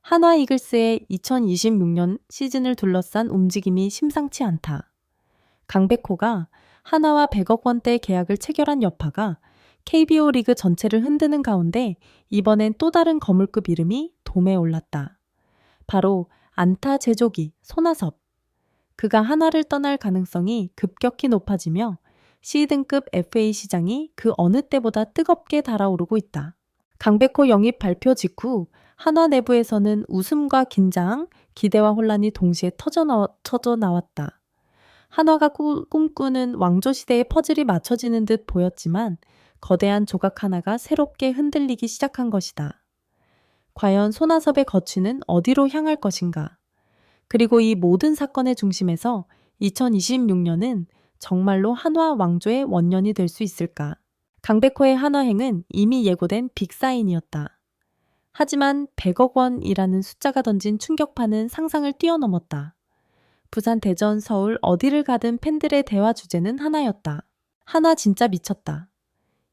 한화 이글스의 2026년 시즌을 둘러싼 움직임이 심상치 않다. 강백호가 한화와 100억 원대 계약을 체결한 여파가 KBO 리그 전체를 흔드는 가운데 이번엔 또 다른 거물급 이름이 돔에 올랐다. 바로 안타 제조기 손아섭. 그가 한화를 떠날 가능성이 급격히 높아지며 C등급 FA 시장이 그 어느 때보다 뜨겁게 달아오르고 있다. 강백호 영입 발표 직후 한화 내부에서는 웃음과 긴장, 기대와 혼란이 동시에 터져 나왔다. 한화가 꿈꾸는 왕조시대의 퍼즐이 맞춰지는 듯 보였지만 거대한 조각 하나가 새롭게 흔들리기 시작한 것이다. 과연 손아섭의 거취는 어디로 향할 것인가? 그리고 이 모든 사건의 중심에서 2026년은 정말로 한화 왕조의 원년이 될 수 있을까? 강백호의 한화행은 이미 예고된 빅사인이었다. 하지만 100억 원이라는 숫자가 던진 충격파는 상상을 뛰어넘었다. 부산, 대전, 서울 어디를 가든 팬들의 대화 주제는 하나였다. 한화 진짜 미쳤다.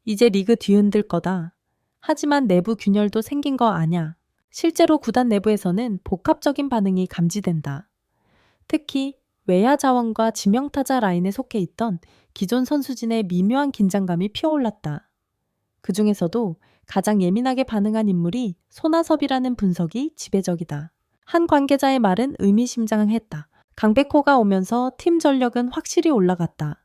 이제 리그 뒤흔들 거다. 하지만 내부 균열도 생긴 거 아냐. 실제로 구단 내부에서는 복합적인 반응이 감지된다. 특히 외야 자원과 지명타자 라인에 속해 있던 기존 선수진의 미묘한 긴장감이 피어올랐다. 그 중에서도 가장 예민하게 반응한 인물이 손아섭이라는 분석이 지배적이다. 한 관계자의 말은 의미심장했다. 강백호가 오면서 팀 전력은 확실히 올라갔다.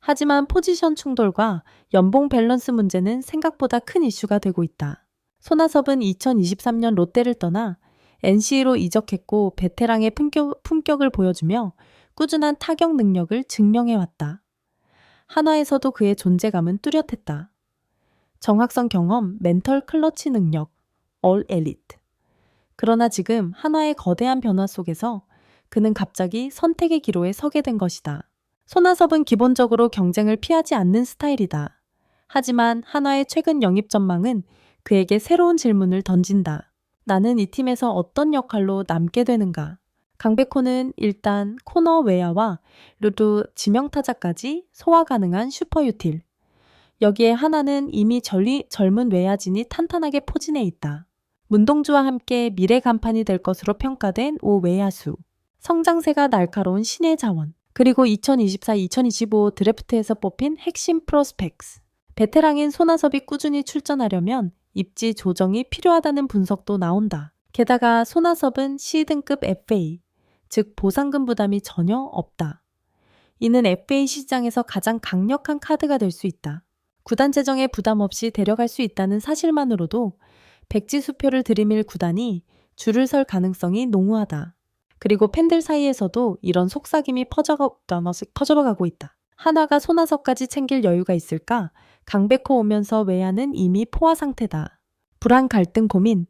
하지만 포지션 충돌과 연봉 밸런스 문제는 생각보다 큰 이슈가 되고 있다. 손아섭은 2023년 롯데를 떠나 NC로 이적했고 베테랑의 품격을 보여주며 꾸준한 타격 능력을 증명해왔다. 한화에서도 그의 존재감은 뚜렷했다. 정확성 경험, 멘털 클러치 능력, 올 엘리트. 그러나 지금 한화의 거대한 변화 속에서 그는 갑자기 선택의 기로에 서게 된 것이다. 손아섭은 기본적으로 경쟁을 피하지 않는 스타일이다. 하지만 한화의 최근 영입 전망은 그에게 새로운 질문을 던진다. 나는 이 팀에서 어떤 역할로 남게 되는가? 강백호는 일단 코너 외야와 루드 지명타자까지 소화 가능한 슈퍼유틸. 여기에 하나는 이미 젊은 외야진이 탄탄하게 포진해 있다. 문동주와 함께 미래 간판이 될 것으로 평가된 오 외야수. 성장세가 날카로운 신의 자원. 그리고 2024-2025 드래프트에서 뽑힌 핵심 프로스펙스. 베테랑인 손아섭이 꾸준히 출전하려면 입지 조정이 필요하다는 분석도 나온다. 게다가 손아섭은 C등급 FA, 즉 보상금 부담이 전혀 없다. 이는 FA 시장에서 가장 강력한 카드가 될 수 있다. 구단 재정에 부담 없이 데려갈 수 있다는 사실만으로도 백지수표를 들이밀 구단이 줄을 설 가능성이 농후하다. 그리고 팬들 사이에서도 이런 속삭임이 퍼져가고 있다. 한화가 손아섭까지 챙길 여유가 있을까? 강백호 오면서 외야는 이미 포화 상태다. 불안, 갈등, 고민.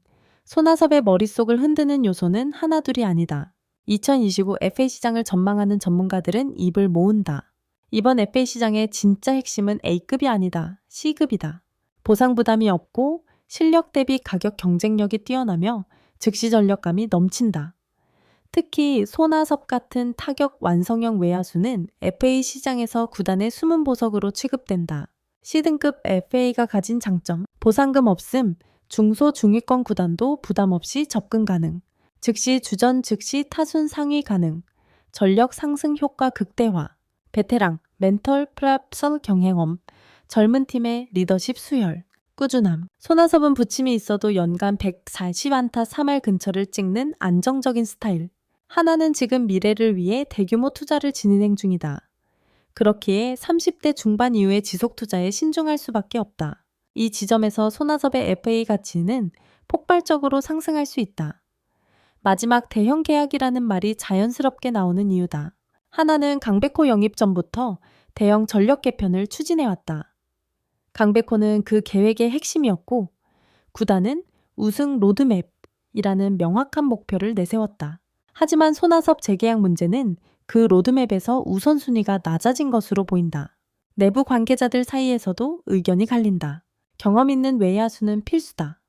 손아섭의 머릿속을 흔드는 요소는 하나둘이 아니다. 2025 FA 시장을 전망하는 전문가들은 입을 모은다. 이번 FA 시장의 진짜 핵심은 A급이 아니다. C급이다. 보상 부담이 없고 실력 대비 가격 경쟁력이 뛰어나며 즉시 전력감이 넘친다. 특히 손아섭 같은 타격 완성형 외야수는 FA 시장에서 구단의 숨은 보석으로 취급된다. C등급 FA가 가진 장점, 보상금 없음, 중소 중위권 구단도 부담 없이 접근 가능, 즉시 주전 즉시 타순 상위 가능, 전력 상승 효과 극대화, 베테랑, 멘털 플랩설 경행엄, 젊은 팀의 리더십 수혈, 꾸준함. 손아섭은 부침이 있어도 연간 140안타 3할 근처를 찍는 안정적인 스타일. 하나는 지금 미래를 위해 대규모 투자를 진행 중이다. 그렇기에 30대 중반 이후의 지속 투자에 신중할 수밖에 없다. 이 지점에서 손아섭의 FA 가치는 폭발적으로 상승할 수 있다. 마지막 대형 계약이라는 말이 자연스럽게 나오는 이유다. 하나는 강백호 영입 전부터 대형 전력 개편을 추진해왔다. 강백호는 그 계획의 핵심이었고 구단은 우승 로드맵이라는 명확한 목표를 내세웠다. 하지만 손아섭 재계약 문제는 그 로드맵에서 우선순위가 낮아진 것으로 보인다. 내부 관계자들 사이에서도 의견이 갈린다. 경험 있는 외야수는 필수다.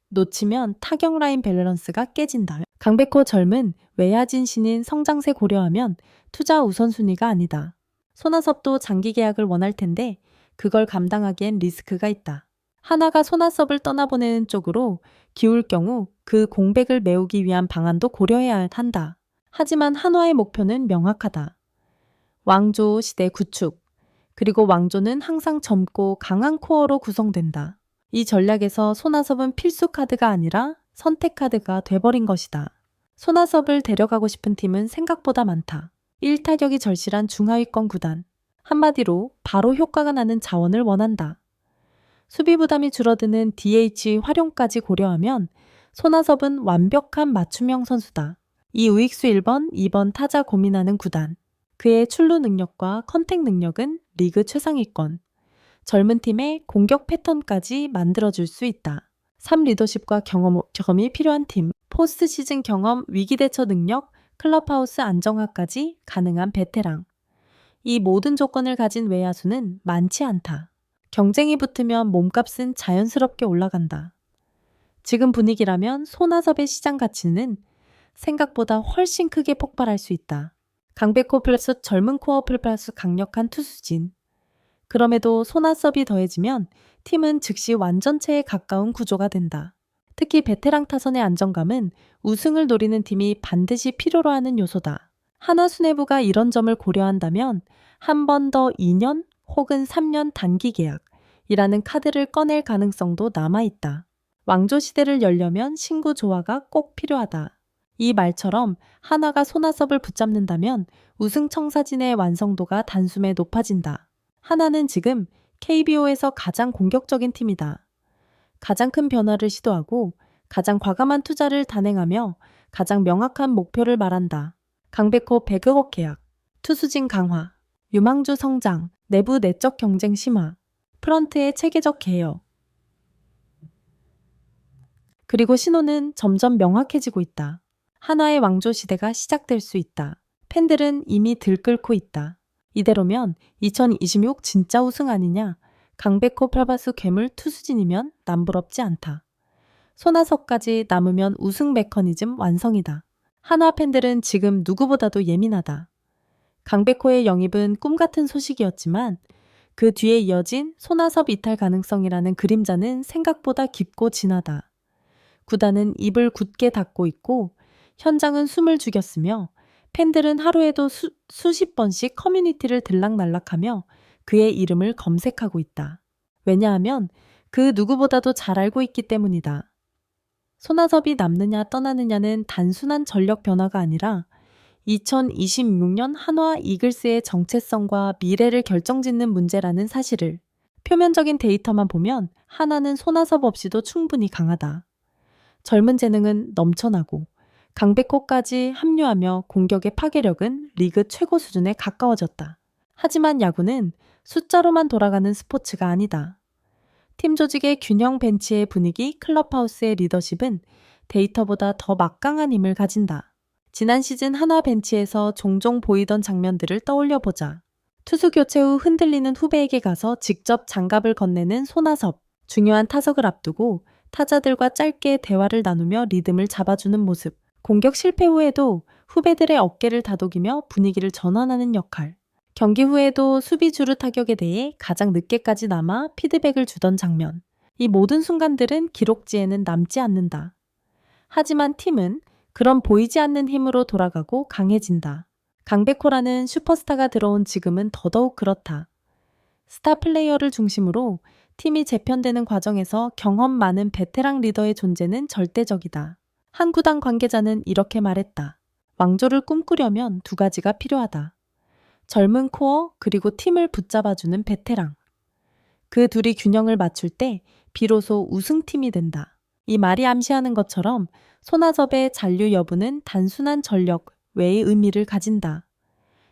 놓치면 타격 라인 밸런스가 깨진다. 강백호 젊은 외야진 신인 성장세 고려하면 투자 우선순위가 아니다. 손아섭도 장기 계약을 원할 텐데 그걸 감당하기엔 리스크가 있다. 한화가 손아섭을 떠나보내는 쪽으로 기울 경우 그 공백을 메우기 위한 방안도 고려해야 한다. 하지만 한화의 목표는 명확하다. 왕조 시대 구축. 그리고 왕조는 항상 젊고 강한 코어로 구성된다. 이 전략에서 손아섭은 필수 카드가 아니라 선택 카드가 돼버린 것이다. 손아섭을 데려가고 싶은 팀은 생각보다 많다. 1타격이 절실한 중하위권 구단. 한마디로 바로 효과가 나는 자원을 원한다. 수비 부담이 줄어드는 DH 활용까지 고려하면 손아섭은 완벽한 맞춤형 선수다. 이 우익수 1번, 2번 타자 고민하는 구단. 그의 출루 능력과 컨택 능력은 리그 최상위권. 젊은 팀의 공격 패턴까지 만들어줄 수 있다. 3 리더십과 경험이 필요한 팀. 포스트 시즌 경험, 위기 대처 능력, 클럽하우스 안정화까지 가능한 베테랑. 이 모든 조건을 가진 외야수는 많지 않다. 경쟁이 붙으면 몸값은 자연스럽게 올라간다. 지금 분위기라면 손아섭의 시장 가치는 생각보다 훨씬 크게 폭발할 수 있다. 강백호 플러스 젊은 코어 플러스 강력한 투수진. 그럼에도 손아섭이 더해지면 팀은 즉시 완전체에 가까운 구조가 된다. 특히 베테랑 타선의 안정감은 우승을 노리는 팀이 반드시 필요로 하는 요소다. 하나 수뇌부가 이런 점을 고려한다면 한 번 더 2년 혹은 3년 단기 계약이라는 카드를 꺼낼 가능성도 남아있다. 왕조 시대를 열려면 신구 조화가 꼭 필요하다. 이 말처럼 하나가 손아섭을 붙잡는다면 우승 청사진의 완성도가 단숨에 높아진다. 하나는 지금 KBO에서 가장 공격적인 팀이다. 가장 큰 변화를 시도하고 가장 과감한 투자를 단행하며 가장 명확한 목표를 말한다. 강백호 100억 계약, 투수진 강화, 유망주 성장, 내부 내적 경쟁 심화, 프런트의 체계적 개혁. 그리고 신호는 점점 명확해지고 있다. 한화의 왕조 시대가 시작될 수 있다. 팬들은 이미 들끓고 있다. 이대로면 2026 진짜 우승 아니냐? 강백호 플러스 괴물 투수진이면 남부럽지 않다. 손아섭까지 남으면 우승 메커니즘 완성이다. 한화 팬들은 지금 누구보다도 예민하다. 강백호의 영입은 꿈같은 소식이었지만 그 뒤에 이어진 손아섭 이탈 가능성이라는 그림자는 생각보다 깊고 진하다. 구단은 입을 굳게 닫고 있고 현장은 숨을 죽였으며 팬들은 하루에도 수십 번씩 커뮤니티를 들락날락하며 그의 이름을 검색하고 있다. 왜냐하면 그 누구보다도 잘 알고 있기 때문이다. 손아섭이 남느냐 떠나느냐는 단순한 전력 변화가 아니라 2026년 한화 이글스의 정체성과 미래를 결정짓는 문제라는 사실을 표면적인 데이터만 보면 하나는 손아섭 없이도 충분히 강하다. 젊은 재능은 넘쳐나고 강백호까지 합류하며 공격의 파괴력은 리그 최고 수준에 가까워졌다. 하지만 야구는 숫자로만 돌아가는 스포츠가 아니다. 팀 조직의 균형 벤치의 분위기, 클럽하우스의 리더십은 데이터보다 더 막강한 힘을 가진다. 지난 시즌 한화 벤치에서 종종 보이던 장면들을 떠올려 보자. 투수 교체 후 흔들리는 후배에게 가서 직접 장갑을 건네는 손아섭, 중요한 타석을 앞두고 타자들과 짧게 대화를 나누며 리듬을 잡아주는 모습, 공격 실패 후에도 후배들의 어깨를 다독이며 분위기를 전환하는 역할, 경기 후에도 수비 주루 타격에 대해 가장 늦게까지 남아 피드백을 주던 장면. 이 모든 순간들은 기록지에는 남지 않는다. 하지만 팀은 그런 보이지 않는 힘으로 돌아가고 강해진다. 강백호라는 슈퍼스타가 들어온 지금은 더더욱 그렇다. 스타 플레이어를 중심으로 팀이 재편되는 과정에서 경험 많은 베테랑 리더의 존재는 절대적이다. 한 구단 관계자는 이렇게 말했다. 왕조를 꿈꾸려면 두 가지가 필요하다. 젊은 코어 그리고 팀을 붙잡아주는 베테랑. 그 둘이 균형을 맞출 때 비로소 우승팀이 된다. 이 말이 암시하는 것처럼 손아섭의 잔류 여부는 단순한 전력 외의 의미를 가진다.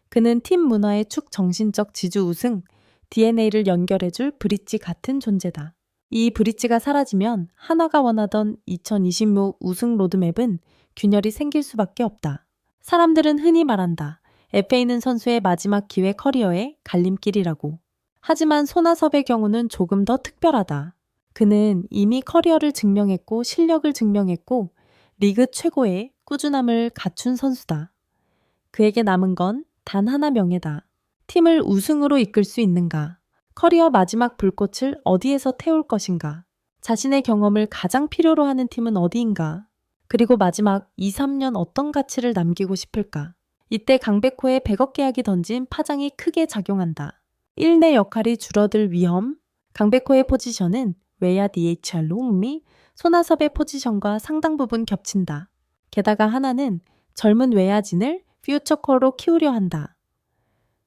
그는 팀 문화의 축 정신적 지주 우승, DNA를 연결해줄 브릿지 같은 존재다. 이 브릿지가 사라지면 한화가 원하던 2026 우승 로드맵은 균열이 생길 수밖에 없다. 사람들은 흔히 말한다. FA는 선수의 마지막 기회 커리어의 갈림길이라고. 하지만 손아섭의 경우는 조금 더 특별하다. 그는 이미 커리어를 증명했고 실력을 증명했고 리그 최고의 꾸준함을 갖춘 선수다. 그에게 남은 건 단 하나 명예다. 팀을 우승으로 이끌 수 있는가? 커리어 마지막 불꽃을 어디에서 태울 것인가? 자신의 경험을 가장 필요로 하는 팀은 어디인가? 그리고 마지막 2, 3년 어떤 가치를 남기고 싶을까? 이때 강백호의 100억 계약이 던진 파장이 크게 작용한다. 1내 역할이 줄어들 위험. 강백호의 포지션은 외야 DHR로 미 손아섭의 포지션과 상당 부분 겹친다. 게다가 하나는 젊은 외야진을 퓨처코어로 키우려 한다.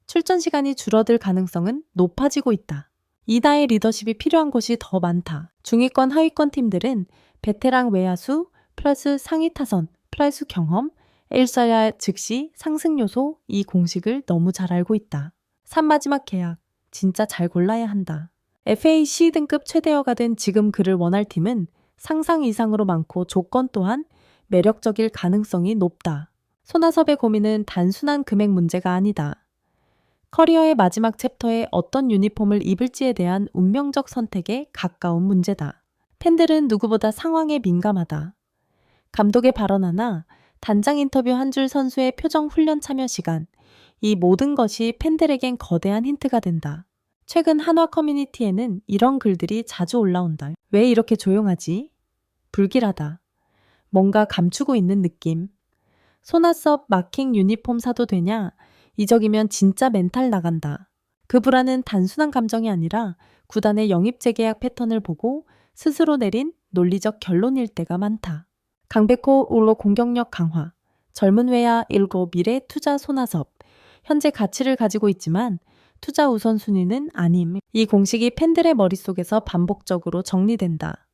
출전 시간이 줄어들 가능성은 높아지고 있다. 이다의 리더십이 필요한 곳이 더 많다. 중위권 하위권 팀들은 베테랑 외야수 플러스 상위 타선 플러스 경험, 엘사야 즉시 상승 요소 이 공식을 너무 잘 알고 있다. 3 마지막 계약 진짜 잘 골라야 한다. FA C등급 최대어가 된 지금 그를 원할 팀은 상상 이상으로 많고 조건 또한 매력적일 가능성이 높다. 손아섭의 고민은 단순한 금액 문제가 아니다. 커리어의 마지막 챕터에 어떤 유니폼을 입을지에 대한 운명적 선택에 가까운 문제다. 팬들은 누구보다 상황에 민감하다. 감독의 발언 하나, 단장 인터뷰 한 줄 선수의 표정 훈련 참여 시간, 이 모든 것이 팬들에겐 거대한 힌트가 된다. 최근 한화 커뮤니티에는 이런 글들이 자주 올라온다. 왜 이렇게 조용하지? 불길하다. 뭔가 감추고 있는 느낌. 손아섭 마킹 유니폼 사도 되냐? 이적이면 진짜 멘탈 나간다. 그 불안은 단순한 감정이 아니라 구단의 영입 재계약 패턴을 보고 스스로 내린 논리적 결론일 때가 많다. 강백호 올로 공격력 강화, 젊은 외야 7 미래 투자 손아섭, 현재 가치를 가지고 있지만 투자 우선순위는 아님. 이 공식이 팬들의 머릿속에서 반복적으로 정리된다.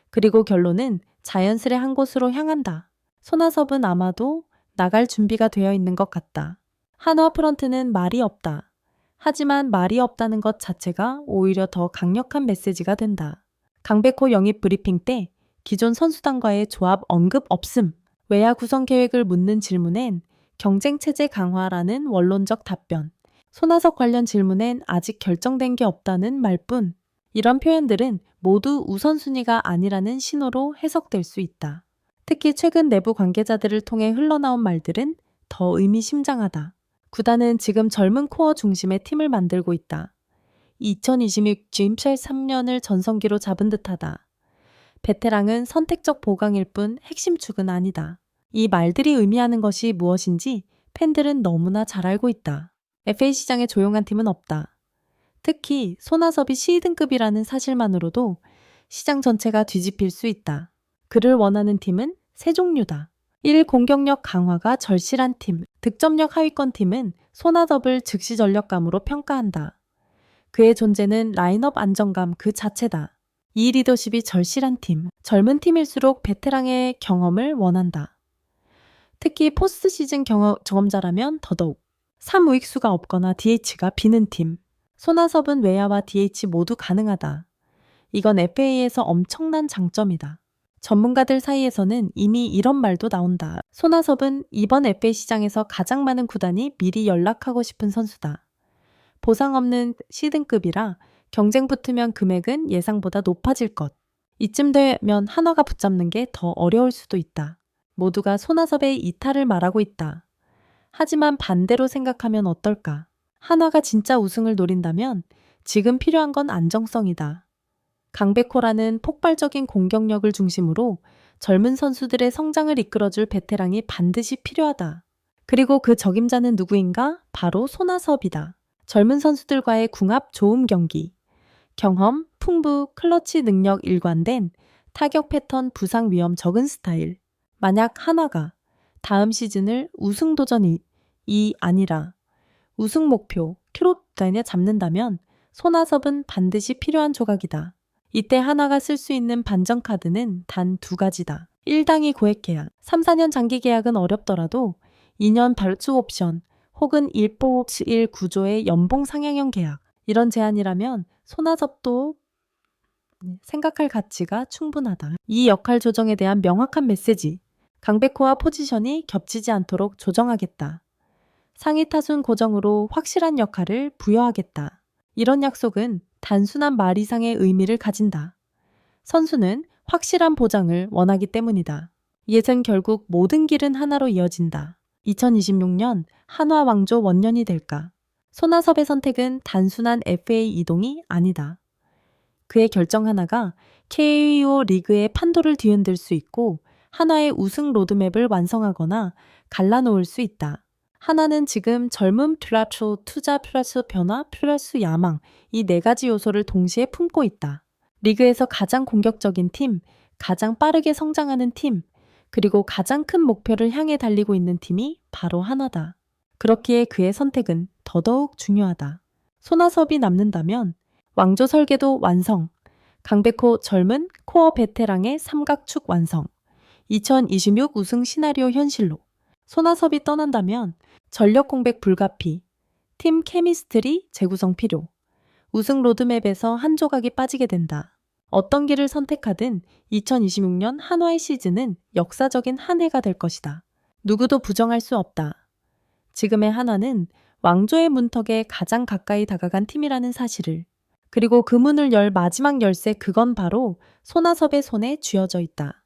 그리고 결론은 자연스레 한 곳으로 향한다. 손아섭은 아마도 나갈 준비가 되어 있는 것 같다. 한화 프런트는 말이 없다. 하지만 말이 없다는 것 자체가 오히려 더 강력한 메시지가 된다. 강백호 영입 브리핑 때 기존 선수단과의 조합 언급 없음. 외야 구성 계획을 묻는 질문엔 경쟁체제 강화라는 원론적 답변. 손아섭 관련 질문엔 아직 결정된 게 없다는 말뿐. 이런 표현들은 모두 우선순위가 아니라는 신호로 해석될 수 있다. 특히 최근 내부 관계자들을 통해 흘러나온 말들은 더 의미심장하다. 구단은 지금 젊은 코어 중심의 팀을 만들고 있다. 2026 짐쉘 3년을 전성기로 잡은 듯하다. 베테랑은 선택적 보강일 뿐 핵심 축은 아니다. 이 말들이 의미하는 것이 무엇인지 팬들은 너무나 잘 알고 있다. FA 시장에 조용한 팀은 없다. 특히 손아섭이 C등급이라는 사실만으로도 시장 전체가 뒤집힐 수 있다. 그를 원하는 팀은 세 종류다. 1. 공격력 강화가 절실한 팀. 득점력 하위권 팀은 손아섭을 즉시 전력감으로 평가한다. 그의 존재는 라인업 안정감 그 자체다. 2. 리더십이 절실한 팀. 젊은 팀일수록 베테랑의 경험을 원한다. 특히 포스트 시즌 경험자라면 더더욱. 3. 우익수가 없거나 DH가 비는 팀. 손아섭은 외야와 DH 모두 가능하다. 이건 FA에서 엄청난 장점이다. 전문가들 사이에서는 이미 이런 말도 나온다. 손아섭은 이번 FA 시장에서 가장 많은 구단이 미리 연락하고 싶은 선수다. 보상 없는 C등급이라 경쟁 붙으면 금액은 예상보다 높아질 것. 이쯤 되면 한화가 붙잡는 게 더 어려울 수도 있다. 모두가 손아섭의 이탈을 말하고 있다. 하지만 반대로 생각하면 어떨까? 한화가 진짜 우승을 노린다면 지금 필요한 건 안정성이다. 강백호라는 폭발적인 공격력을 중심으로 젊은 선수들의 성장을 이끌어줄 베테랑이 반드시 필요하다. 그리고 그 적임자는 누구인가? 바로 손아섭이다. 젊은 선수들과의 궁합 좋음 경기. 경험, 풍부, 클러치 능력 일관된 타격 패턴 부상 위험 적은 스타일. 만약 한화가 다음 시즌을 우승 도전이 아니라 우승 목표 큐로라인에 잡는다면 손아섭은 반드시 필요한 조각이다. 이때 한화가 쓸 수 있는 반전 카드는 단 2가지다. 1단기 고액 계약. 3, 4년 장기 계약은 어렵더라도 2년 발주 옵션 혹은 1+1 구조의 연봉 상향형 계약. 이런 제안이라면 손아섭도 생각할 가치가 충분하다. 이 역할 조정에 대한 명확한 메시지. 강백호와 포지션이 겹치지 않도록 조정하겠다. 상위 타순 고정으로 확실한 역할을 부여하겠다. 이런 약속은 단순한 말 이상의 의미를 가진다. 선수는 확실한 보장을 원하기 때문이다. 이에선 결국 모든 길은 하나로 이어진다. 2026년 한화 왕조 원년이 될까? 손아섭의 선택은 단순한 FA 이동이 아니다. 그의 결정 하나가 KBO 리그의 판도를 뒤흔들 수 있고 한화의 우승 로드맵을 완성하거나 갈라놓을 수 있다. 하나는 지금 젊음 플러스 투자 플러스 변화 플러스 야망 이 네 가지 요소를 동시에 품고 있다. 리그에서 가장 공격적인 팀, 가장 빠르게 성장하는 팀, 그리고 가장 큰 목표를 향해 달리고 있는 팀이 바로 한화다. 그렇기에 그의 선택은 더더욱 중요하다. 손아섭이 남는다면 왕조 설계도 완성, 강백호 젊은 코어 베테랑의 삼각축 완성, 2026 우승 시나리오 현실로. 손아섭이 떠난다면 전력 공백 불가피, 팀 케미스트리 재구성 필요, 우승 로드맵에서 한 조각이 빠지게 된다. 어떤 길을 선택하든 2026년 한화의 시즌은 역사적인 한 해가 될 것이다. 누구도 부정할 수 없다. 지금의 한화는 왕조의 문턱에 가장 가까이 다가간 팀이라는 사실을, 그리고 그 문을 열 마지막 열쇠 그건 바로 손아섭의 손에 쥐어져 있다.